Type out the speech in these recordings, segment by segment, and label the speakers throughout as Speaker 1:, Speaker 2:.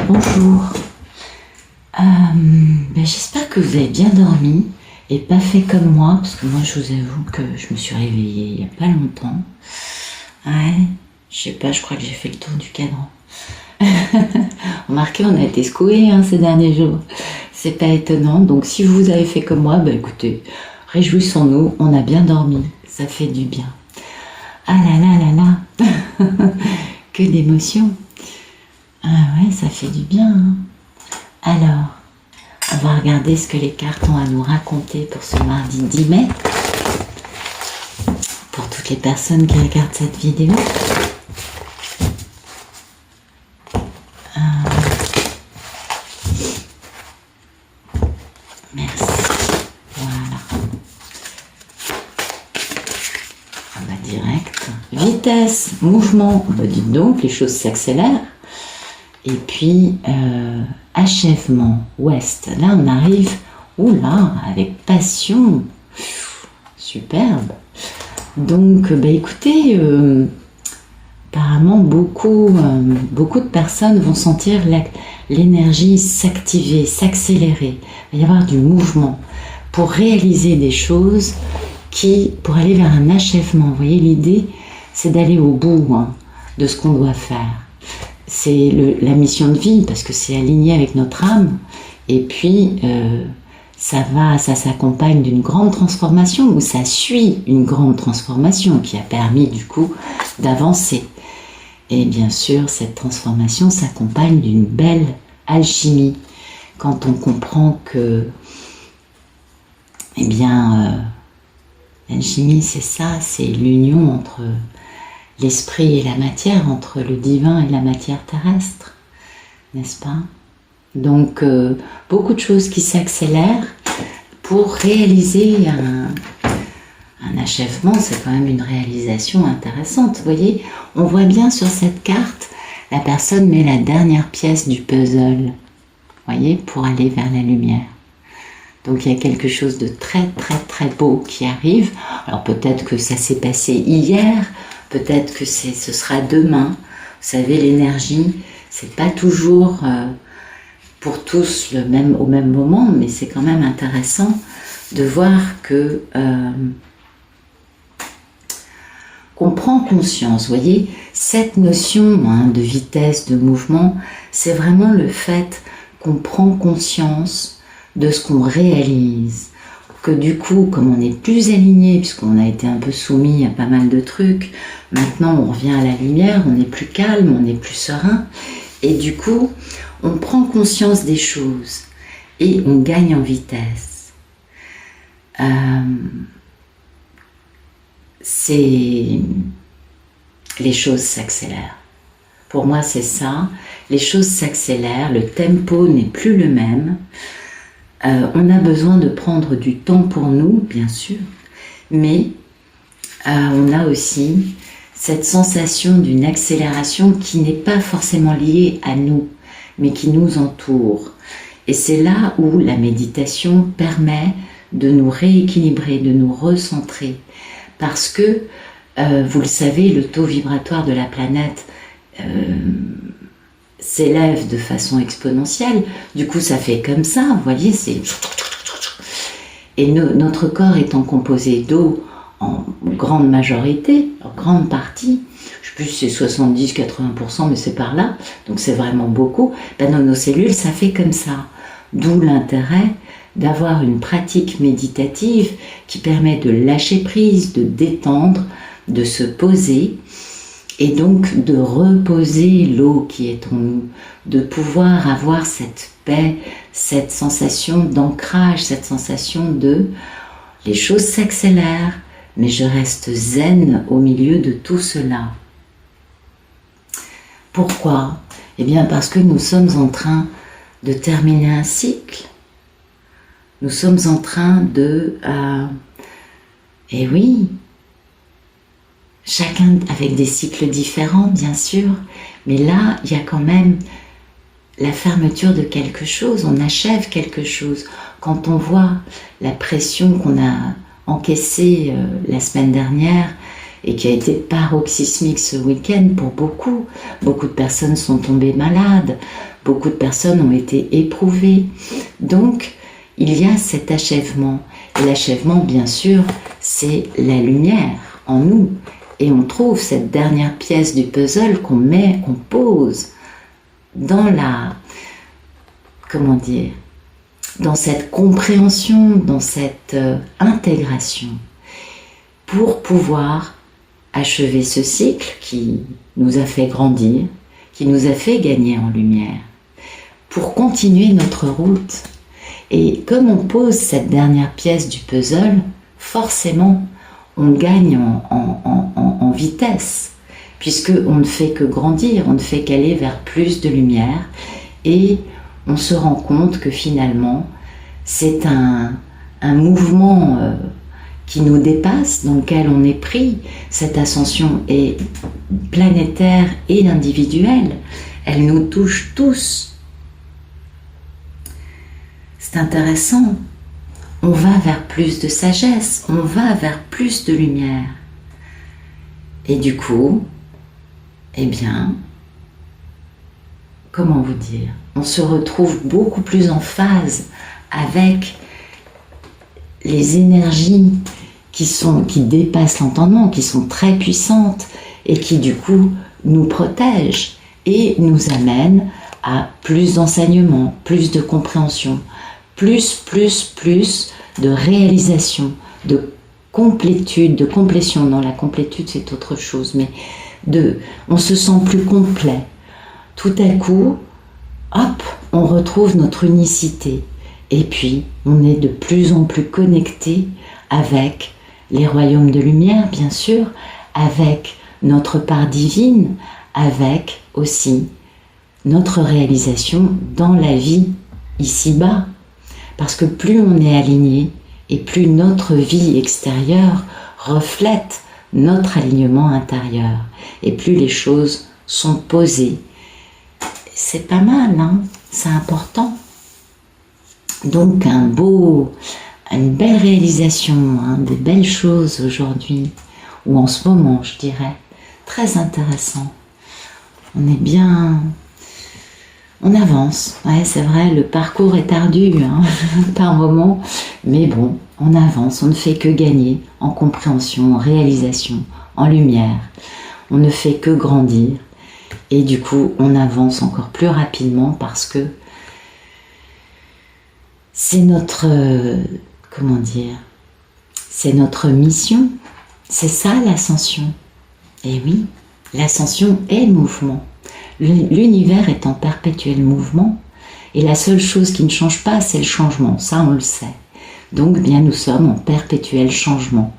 Speaker 1: Bonjour. J'espère que vous avez bien dormi et pas fait comme moi, parce que moi je vous avoue que je me suis réveillée il n'y a pas longtemps. Ouais, je sais pas, je crois que j'ai fait le tour du cadran. Remarquez, on a été secoués ces derniers jours. C'est pas étonnant, donc si vous avez fait comme moi, écoutez, réjouissons-nous, on a bien dormi, ça fait du bien. Ah là là là là, que d'émotions. Ah ouais, ça fait du bien. Alors, on va regarder ce que les cartes ont à nous raconter pour ce mardi 10 mai. Pour toutes les personnes qui regardent cette vidéo. Merci. Voilà. On va direct. Vitesse, mouvement. Dites donc, les choses s'accélèrent. Et puis, achèvement, ouest. Là, on arrive, oula, avec passion. Superbe. Donc, écoutez, apparemment, beaucoup de personnes vont sentir l'énergie s'activer, s'accélérer. Il va y avoir du mouvement pour réaliser des choses pour aller vers un achèvement. Vous voyez, l'idée, c'est d'aller au bout de ce qu'on doit faire. C'est la mission de vie, parce que c'est aligné avec notre âme, et puis ça s'accompagne d'une grande transformation, ou ça suit une grande transformation qui a permis du coup d'avancer. Et bien sûr, cette transformation s'accompagne d'une belle alchimie, quand on comprend que, l'alchimie c'est ça, c'est l'union entre l'esprit et la matière, entre le divin et la matière terrestre, n'est-ce pas? Donc, beaucoup de choses qui s'accélèrent pour réaliser un achèvement. C'est quand même une réalisation intéressante. Vous voyez, on voit bien sur cette carte, la personne met la dernière pièce du puzzle, vous voyez, pour aller vers la lumière. Donc, il y a quelque chose de très, très, très beau qui arrive. Alors, peut-être que ça s'est passé hier, peut-être que ce sera demain. Vous savez, l'énergie, c'est pas toujours pour tous au même moment, mais c'est quand même intéressant de voir que qu'on prend conscience. Vous voyez, cette notion de vitesse, de mouvement, c'est vraiment le fait qu'on prend conscience de ce qu'on réalise. Que du coup, comme on est plus aligné, puisqu'on a été un peu soumis à pas mal de trucs, maintenant on revient à la lumière, on est plus calme, on est plus serein, et du coup, on prend conscience des choses, et on gagne en vitesse. Les choses s'accélèrent. Pour moi, c'est ça, les choses s'accélèrent, le tempo n'est plus le même. On a besoin de prendre du temps pour nous, bien sûr, mais on a aussi cette sensation d'une accélération qui n'est pas forcément liée à nous, mais qui nous entoure. Et c'est là où la méditation permet de nous rééquilibrer, de nous recentrer. Parce que, vous le savez, le taux vibratoire de la planète s'élève de façon exponentielle, du coup ça fait comme ça, vous voyez, c'est... Et notre corps étant composé d'eau en grande majorité, en grande partie, je sais plus si c'est 70-80%, mais c'est par là, donc c'est vraiment beaucoup, dans nos cellules ça fait comme ça, d'où l'intérêt d'avoir une pratique méditative qui permet de lâcher prise, de détendre, de se poser, et donc de reposer l'eau qui est en nous, de pouvoir avoir cette paix, cette sensation d'ancrage, cette sensation de les choses s'accélèrent, mais je reste zen au milieu de tout cela. Pourquoi? Eh bien parce que nous sommes en train de terminer un cycle. Nous sommes en train de... eh oui, chacun avec des cycles différents, bien sûr, mais là, il y a quand même la fermeture de quelque chose, on achève quelque chose. Quand on voit la pression qu'on a encaissée la semaine dernière et qui a été paroxysmique ce week-end pour beaucoup. Beaucoup de personnes sont tombées malades, beaucoup de personnes ont été éprouvées. Donc, il y a cet achèvement. Et l'achèvement, bien sûr, c'est la lumière en nous. Et on trouve cette dernière pièce du puzzle qu'on pose dans dans cette compréhension, dans cette intégration, pour pouvoir achever ce cycle qui nous a fait grandir, qui nous a fait gagner en lumière, pour continuer notre route. Et comme on pose cette dernière pièce du puzzle, forcément, on gagne en vitesse, puisqu'on ne fait que grandir, on ne fait qu'aller vers plus de lumière, et on se rend compte que finalement, c'est un mouvement qui nous dépasse, dans lequel on est pris. Cette ascension est planétaire et individuelle, elle nous touche tous. C'est intéressant. On va vers plus de sagesse, on va vers plus de lumière. Et du coup, eh bien, comment vous dire, on se retrouve beaucoup plus en phase avec les énergies qui dépassent l'entendement, qui sont très puissantes et qui du coup nous protègent et nous amènent à plus d'enseignement, plus de compréhension, plus de réalisation, de complétude, de complétion. Non, la complétude c'est autre chose, mais on se sent plus complet. Tout à coup, hop, on retrouve notre unicité. Et puis, on est de plus en plus connecté avec les royaumes de lumière, bien sûr, avec notre part divine, avec aussi notre réalisation dans la vie ici-bas. Parce que plus on est aligné et plus notre vie extérieure reflète notre alignement intérieur et plus les choses sont posées. C'est pas mal, hein? C'est important. Donc une belle réalisation, hein, des belles choses aujourd'hui, ou en ce moment je dirais, très intéressant. On est bien, on avance, ouais c'est vrai, le parcours est ardu hein, par moment, mais bon, on avance, on ne fait que gagner en compréhension, en réalisation, en lumière, on ne fait que grandir, et du coup on avance encore plus rapidement parce que c'est notre, c'est notre mission, c'est ça l'ascension. Et oui, l'ascension est mouvement. L'univers est en perpétuel mouvement et la seule chose qui ne change pas, c'est le changement, ça on le sait. Donc bien nous sommes en perpétuel changement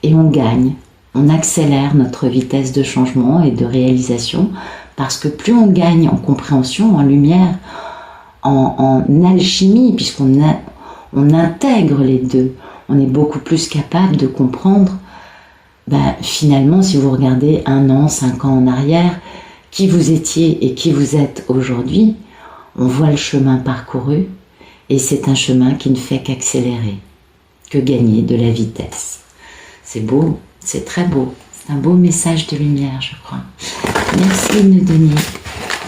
Speaker 1: et on gagne, on accélère notre vitesse de changement et de réalisation parce que plus on gagne en compréhension, en lumière, en alchimie, puisqu'on intègre les deux, on est beaucoup plus capable de comprendre, finalement, si vous regardez 1 an, 5 ans en arrière, qui vous étiez et qui vous êtes aujourd'hui, on voit le chemin parcouru, et c'est un chemin qui ne fait qu'accélérer, que gagner de la vitesse. C'est beau, c'est très beau, c'est un beau message de lumière, je crois. Merci de nous donner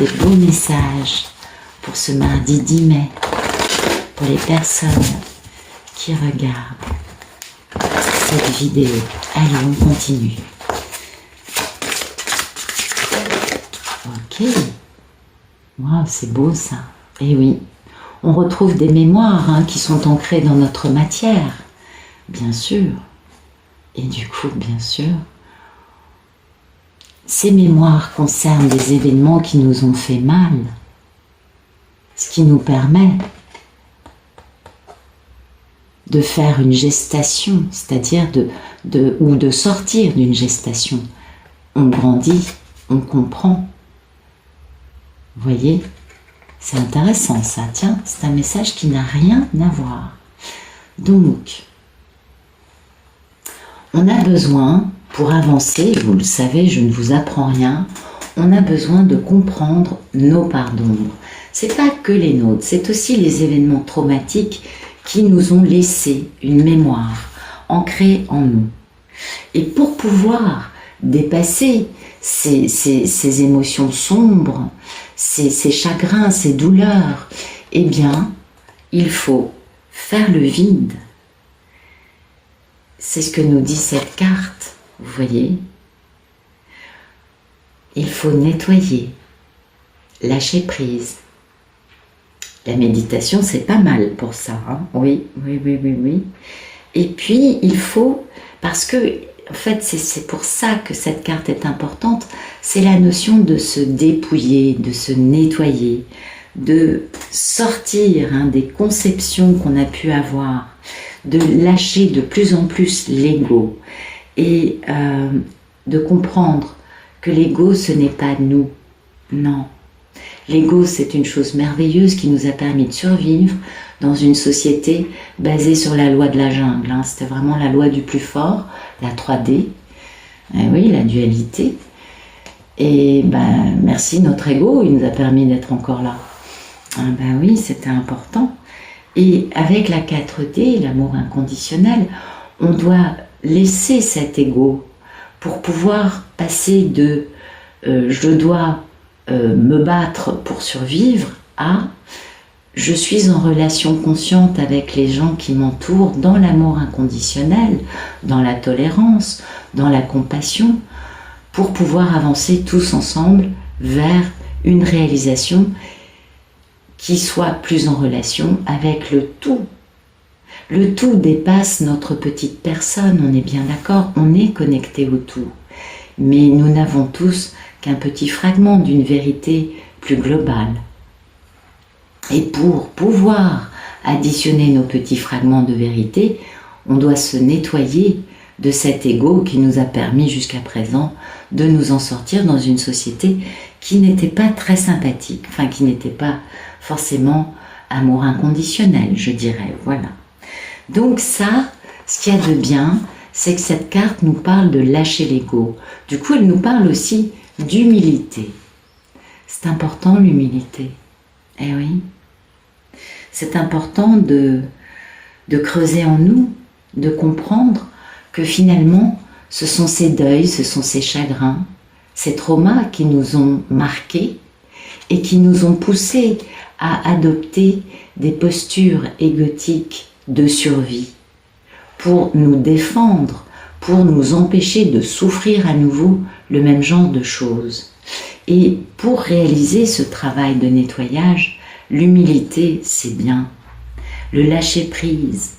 Speaker 1: des beaux messages pour ce mardi 10 mai, pour les personnes qui regardent cette vidéo. Allez, on continue. Ok. Waouh, c'est beau ça. Et oui, on retrouve des mémoires hein, qui sont ancrées dans notre matière, bien sûr. Et du coup, bien sûr, ces mémoires concernent des événements qui nous ont fait mal, ce qui nous permet de faire une gestation, c'est-à-dire de sortir d'une gestation. On grandit, on comprend. Vous voyez, c'est intéressant ça, tiens, c'est un message qui n'a rien à voir. Donc, on a besoin, pour avancer, vous le savez, je ne vous apprends rien, on a besoin de comprendre nos parts d'ombre. C'est pas que les nôtres, c'est aussi les événements traumatiques qui nous ont laissé une mémoire ancrée en nous. Et pour pouvoir dépasser ces émotions sombres, ces chagrins, ces douleurs, eh bien, il faut faire le vide. C'est ce que nous dit cette carte, vous voyez. Il faut nettoyer, lâcher prise. La méditation, c'est pas mal pour ça, hein. Oui. Et puis, il faut, parce que, en fait, c'est pour ça que cette carte est importante, c'est la notion de se dépouiller, de se nettoyer, de sortir des conceptions qu'on a pu avoir, de lâcher de plus en plus l'ego et de comprendre que l'ego, ce n'est pas nous, non. L'ego, c'est une chose merveilleuse qui nous a permis de survivre dans une société basée sur la loi de la jungle. Hein. C'était vraiment la loi du plus fort, la 3D, oui, la dualité. Et merci notre ego, il nous a permis d'être encore là. Oui, c'était important. Et avec la 4D, l'amour inconditionnel, on doit laisser cet ego pour pouvoir passer de je dois me battre pour survivre à je suis en relation consciente avec les gens qui m'entourent dans l'amour inconditionnel, dans la tolérance, dans la compassion, pour pouvoir avancer tous ensemble vers une réalisation qui soit plus en relation avec le tout. Le tout dépasse notre petite personne, on est bien d'accord, on est connecté au tout. Mais nous n'avons tous qu'un petit fragment d'une vérité plus globale. Et pour pouvoir additionner nos petits fragments de vérité, on doit se nettoyer de cet ego qui nous a permis jusqu'à présent de nous en sortir dans une société qui n'était pas très sympathique, enfin qui n'était pas forcément amour inconditionnel, je dirais, voilà. Donc ça, ce qu'il y a de bien, c'est que cette carte nous parle de lâcher l'ego. Du coup, elle nous parle aussi d'humilité. C'est important l'humilité. Eh oui. C'est important de creuser en nous, de comprendre que finalement, ce sont ces deuils, ce sont ces chagrins, ces traumas qui nous ont marqués et qui nous ont poussés à adopter des postures égotiques de survie pour nous défendre, pour nous empêcher de souffrir à nouveau le même genre de choses. Et pour réaliser ce travail de nettoyage, l'humilité, c'est bien. Le lâcher-prise,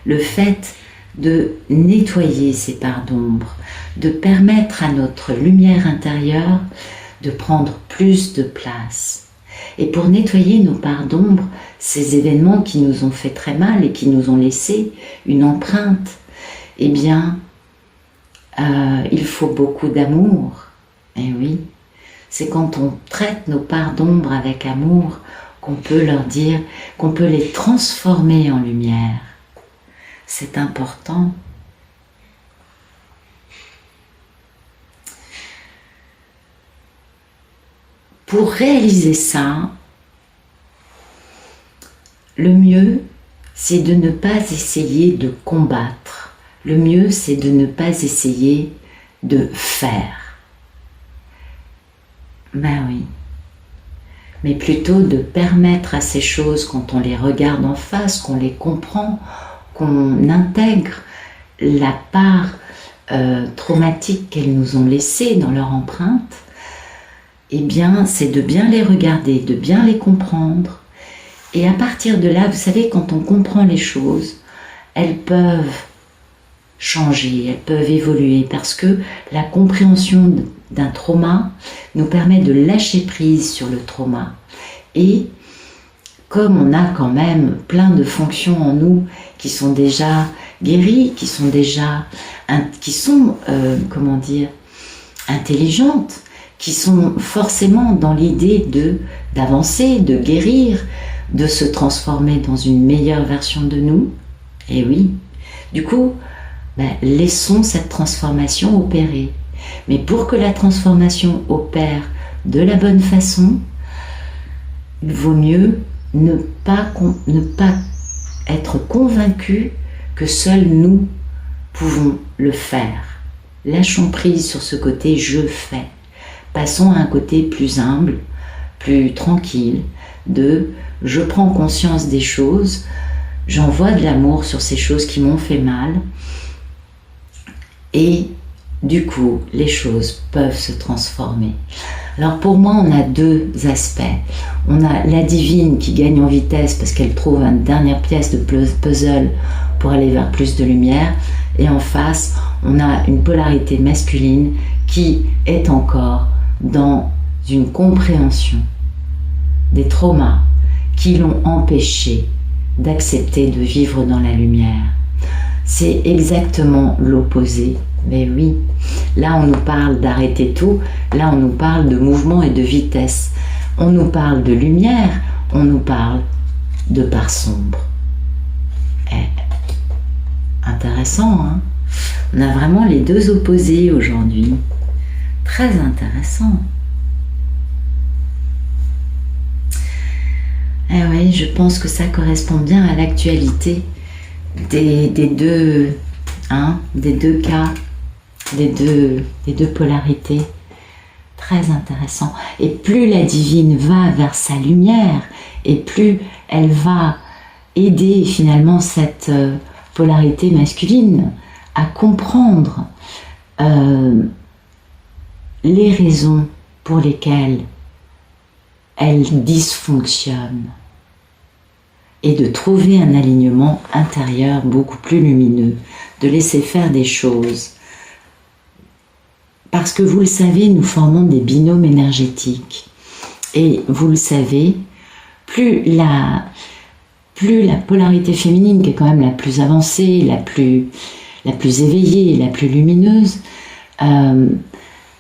Speaker 1: le fait de nettoyer ces parts d'ombre, de permettre à notre lumière intérieure de prendre plus de place. Et pour nettoyer nos parts d'ombre, ces événements qui nous ont fait très mal et qui nous ont laissé une empreinte, eh bien, il faut beaucoup d'amour. Eh oui, c'est quand on traite nos parts d'ombre avec amour qu'on peut leur dire, qu'on peut les transformer en lumière. C'est important. Pour réaliser ça, le mieux, c'est de ne pas essayer de combattre. Le mieux, c'est de ne pas essayer de faire. Ben oui. Mais plutôt de permettre à ces choses, quand on les regarde en face, qu'on les comprend, qu'on intègre la part traumatique qu'elles nous ont laissée dans leur empreinte, eh bien, c'est de bien les regarder, de bien les comprendre. Et à partir de là, vous savez, quand on comprend les choses, elles peuvent changer, elles peuvent évoluer, parce que la compréhension d'un trauma nous permet de lâcher prise sur le trauma. Et comme on a quand même plein de fonctions en nous qui sont déjà guéries, qui sont comment dire, intelligentes, qui sont forcément dans l'idée d'avancer, de guérir, de se transformer dans une meilleure version de nous. Et oui, du coup, laissons cette transformation opérer. Mais pour que la transformation opère de la bonne façon, il vaut mieux ne pas être convaincu que seuls nous pouvons le faire. Lâchons prise sur ce côté je fais. Passons à un côté plus humble, plus tranquille, de je prends conscience des choses, j'envoie de l'amour sur ces choses qui m'ont fait mal, et du coup, les choses peuvent se transformer. Alors pour moi, on a deux aspects. On a la divine qui gagne en vitesse parce qu'elle trouve une dernière pièce de puzzle pour aller vers plus de lumière. Et en face, on a une polarité masculine qui est encore dans une compréhension des traumas qui l'ont empêché d'accepter de vivre dans la lumière. C'est exactement l'opposé. Mais oui, là on nous parle d'arrêter tout, là on nous parle de mouvement et de vitesse. On nous parle de lumière, on nous parle de part sombre. Intéressant, hein? On a vraiment les deux opposés aujourd'hui. Très intéressant. Eh oui, je pense que ça correspond bien à l'actualité des deux cas, des deux polarités. Très intéressant. Et plus la divine va vers sa lumière, et plus elle va aider finalement cette polarité masculine à comprendre les raisons pour lesquelles elle dysfonctionne et de trouver un alignement intérieur beaucoup plus lumineux, de laisser faire des choses. Parce que vous le savez, nous formons des binômes énergétiques. Et vous le savez, plus la polarité féminine, qui est quand même la plus avancée, la plus éveillée, la plus lumineuse,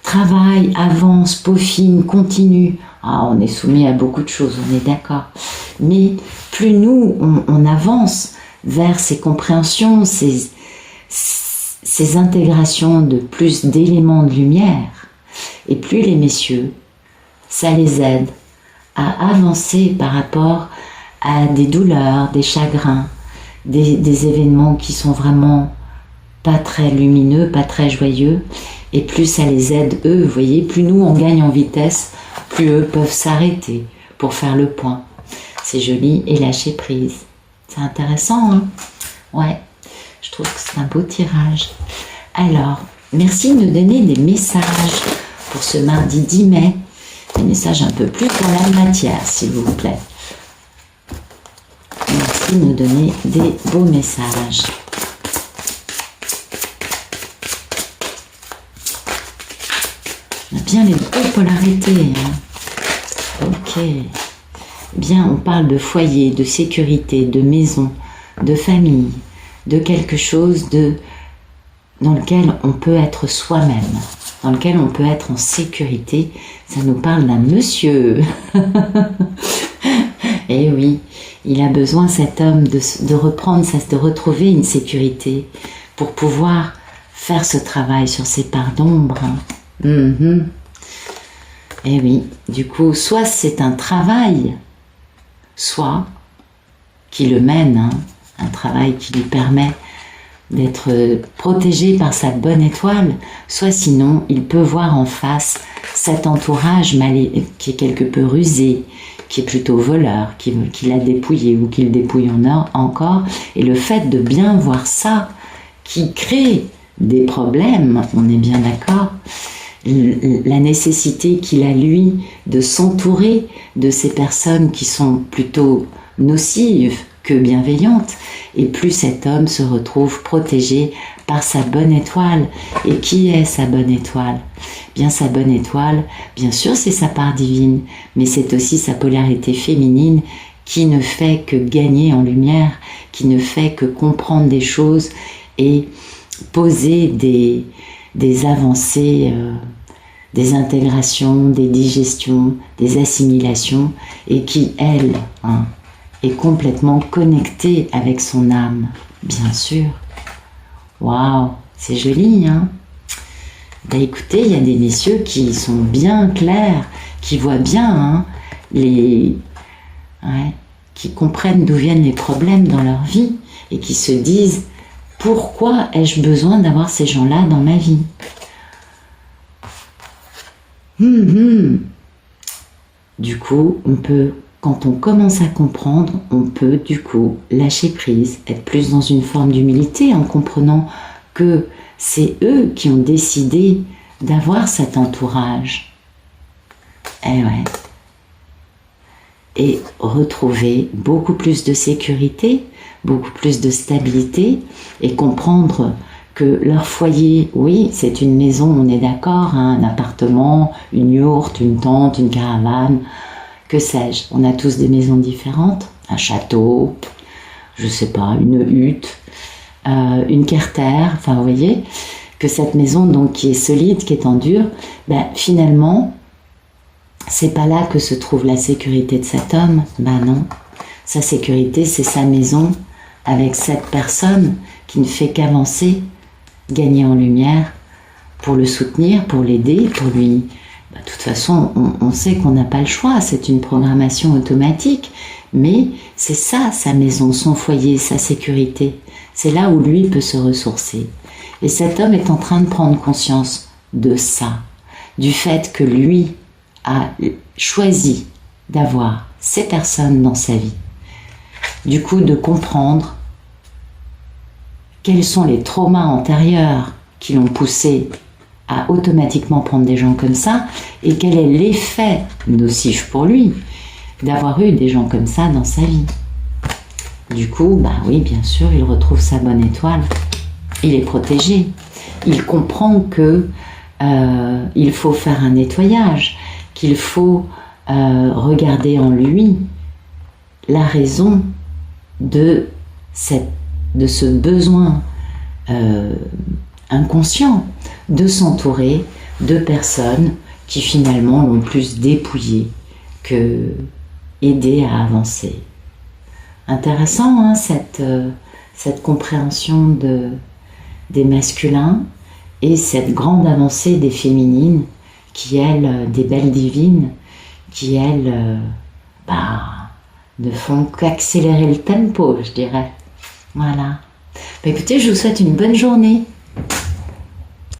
Speaker 1: travaille, avance, peaufine, continue. Ah, on est soumis à beaucoup de choses, on est d'accord. Mais plus nous, on avance vers ces compréhensions, ces intégrations de plus d'éléments de lumière, et plus les messieurs, ça les aide à avancer par rapport à des douleurs, des chagrins, des événements qui sont vraiment pas très lumineux, pas très joyeux, et plus ça les aide eux, vous voyez, plus nous on gagne en vitesse, plus eux peuvent s'arrêter pour faire le point. C'est joli et lâcher prise. C'est intéressant, hein? Ouais, je trouve que c'est un beau tirage. Alors, merci de nous donner des messages pour ce mardi 10 mai. Des messages un peu plus dans la matière, s'il vous plaît. Merci de nous donner des beaux messages. On a bien les deux polarités, hein. Ok. Bien, on parle de foyer, de sécurité, de maison, de famille, de quelque chose dans lequel on peut être soi-même, dans lequel on peut être en sécurité. Ça nous parle d'un monsieur. Et oui, il a besoin, cet homme, de reprendre, de retrouver une sécurité pour pouvoir faire ce travail sur ses parts d'ombre. Et oui, du coup, soit c'est un travail, soit qui le mène, hein, un travail qui lui permet d'être protégé par sa bonne étoile, soit sinon il peut voir en face cet entourage qui est quelque peu rusé, qui est plutôt voleur, qui l'a dépouillé ou qui le dépouille encore, et le fait de bien voir ça, qui crée des problèmes, on est bien d'accord, la nécessité qu'il a lui de s'entourer de ces personnes qui sont plutôt nocives que bienveillantes, et plus cet homme se retrouve protégé par sa bonne étoile. Et qui est sa bonne étoile? Bien, sa bonne étoile, bien sûr c'est sa part divine, mais c'est aussi sa polarité féminine qui ne fait que gagner en lumière, qui ne fait que comprendre des choses et poser des avancées, des intégrations, des digestions, des assimilations, et qui, elle, hein, est complètement connectée avec son âme, bien sûr. Waouh, c'est joli, hein? Ben écoutez, il y a des messieurs qui sont bien clairs, qui voient bien, hein, qui comprennent d'où viennent les problèmes dans leur vie, et qui se disent Pourquoi ai-je besoin d'avoir ces gens-là dans ma vie? Du coup, quand on commence à comprendre, on peut du coup lâcher prise, être plus dans une forme d'humilité en comprenant que c'est eux qui ont décidé d'avoir cet entourage. Eh ouais. Et retrouver beaucoup plus de sécurité, beaucoup plus de stabilité et comprendre que leur foyer, oui, c'est une maison, on est d'accord, hein, un appartement, une yourte, une tente, une caravane, que sais-je. On a tous des maisons différentes, un château, je sais pas, une hutte, une carter, enfin vous voyez, que cette maison donc qui est solide, qui est en dur, ben finalement, c'est pas là que se trouve la sécurité de cet homme, ben non. Sa sécurité, c'est sa maison avec cette personne qui ne fait qu'avancer, gagner en lumière, pour le soutenir, pour l'aider, pour lui. De toute façon, on sait qu'on n'a pas le choix, c'est une programmation automatique, mais c'est ça, sa maison, son foyer, sa sécurité. C'est là où lui peut se ressourcer. Et cet homme est en train de prendre conscience de ça, du fait que lui a choisi d'avoir ces personnes dans sa vie. Du coup, de comprendre quels sont les traumas antérieurs qui l'ont poussé à automatiquement prendre des gens comme ça et quel est l'effet nocif pour lui d'avoir eu des gens comme ça dans sa vie. Du coup, bah oui, bien sûr, il retrouve sa bonne étoile. Il est protégé. Il comprend que il faut faire un nettoyage, qu'il faut regarder en lui la raison de ce besoin inconscient de s'entourer de personnes qui finalement l'ont plus dépouillé que aidé à avancer. Intéressant, hein, cette compréhension des masculins et cette grande avancée des féminines qui, elles, des belles divines, qui, elles, ne font qu'accélérer le tempo, je dirais. Voilà. Écoutez, je vous souhaite une bonne journée.